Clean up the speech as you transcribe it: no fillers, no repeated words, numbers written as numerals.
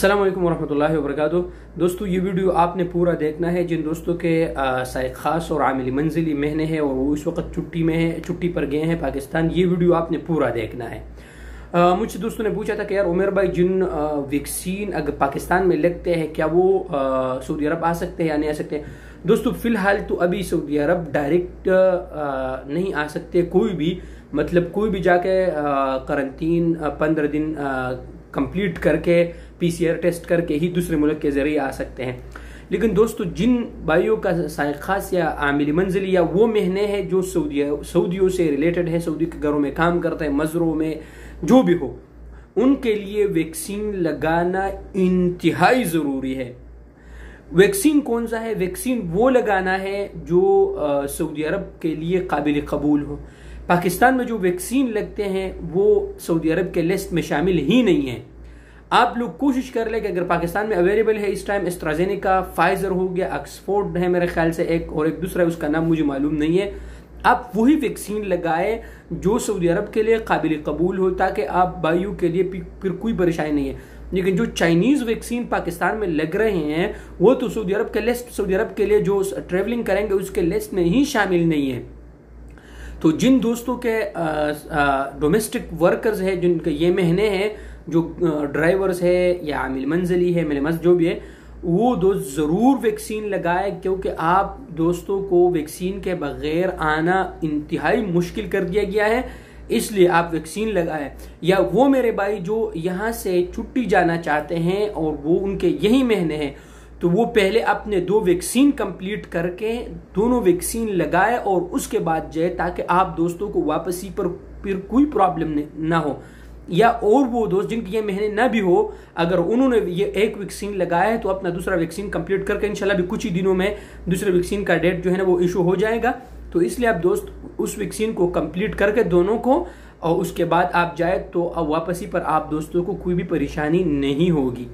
अस्सलाम वालेकुम वरहमतुल्लाहि वबरकातुहू। दोस्तों ये वीडियो आपने पूरा देखना है। जिन दोस्तों के साइक खास और आमिली मंजिली महीने हैं और वो इस वक्त छुट्टी में है, छुट्टी पर गए हैं पाकिस्तान, ये वीडियो आपने पूरा देखना है। मुझसे दोस्तों ने पूछा था कि यार उमेर भाई जिन वैक्सीन अगर पाकिस्तान में लगते हैं क्या वो सऊदी अरब आ सकते हैं या नहीं आ सकते। दोस्तों फिलहाल तो अभी सऊदी अरब डायरेक्ट नहीं आ सकते कोई भी, मतलब कोई भी जाके क्वारंटीन 15 दिन कंप्लीट करके पीसीआर टेस्ट करके ही दूसरे मुल्क के जरिए आ सकते हैं। लेकिन दोस्तों जिन भाइयों का साइक खास या आमिली मंजिली या वो महीने हैं जो सऊदियों से रिलेटेड है, सऊदी के घरों में काम करते हैं, मजरों में जो भी हो, उनके लिए वैक्सीन लगाना इंतहाई ज़रूरी है। वैक्सीन कौन सा है? वैक्सीन वो लगाना है जो सऊदी अरब के लिए काबिल कबूल हो। पाकिस्तान में जो वैक्सीन लगते हैं वो सऊदी अरब के लिस्ट में शामिल ही नहीं है। आप लोग कोशिश कर ले कि अगर पाकिस्तान में अवेलेबल है इस टाइम एस्ट्राजेनेका, फाइजर हो गया, ऑक्सफोर्ड है मेरे ख्याल से एक, और एक दूसरा उसका नाम मुझे मालूम नहीं है, आप वही वैक्सीन लगाए जो सऊदी अरब के लिए काबिल कबूल हो, ताकि आप भाइयों के लिए फिर कोई परेशानी नहीं है। लेकिन जो चाइनीज वैक्सीन पाकिस्तान में लग रहे हैं वो तो सऊदी अरब के लिस्ट, सऊदी अरब के लिए जो ट्रेवलिंग करेंगे उसके लिस्ट में ही शामिल नहीं है। तो जिन दोस्तों के डोमेस्टिक वर्कर्स है, जिनके ये महीने हैं, जो ड्राइवर्स है या आमिल मंजिली है, मेरे जो भी है, वो दोस्त ज़रूर वैक्सीन लगाए, क्योंकि आप दोस्तों को वैक्सीन के बगैर आना इंतहाई मुश्किल कर दिया गया है, इसलिए आप वैक्सीन लगाए। या वो मेरे भाई जो यहाँ से छुट्टी जाना चाहते हैं और वो उनके यही महीने हैं, तो वो पहले अपने 2 वैक्सीन कंप्लीट करके दोनों वैक्सीन लगाए और उसके बाद जाए, ताकि आप दोस्तों को वापसी पर फिर कोई प्रॉब्लम ना हो। या और वो दोस्त जिनके ये महीने ना भी हो, अगर उन्होंने ये एक वैक्सीन लगाया है तो अपना दूसरा वैक्सीन कंप्लीट करके इंशाल्लाह भी कुछ ही दिनों में दूसरे वैक्सीन का डेट जो है ना वो इशू हो जाएगा। तो इसलिए आप दोस्त उस वैक्सीन को कंप्लीट करके दोनों को, और उसके बाद आप जाए तो वापसी पर आप दोस्तों को कोई भी परेशानी नहीं होगी।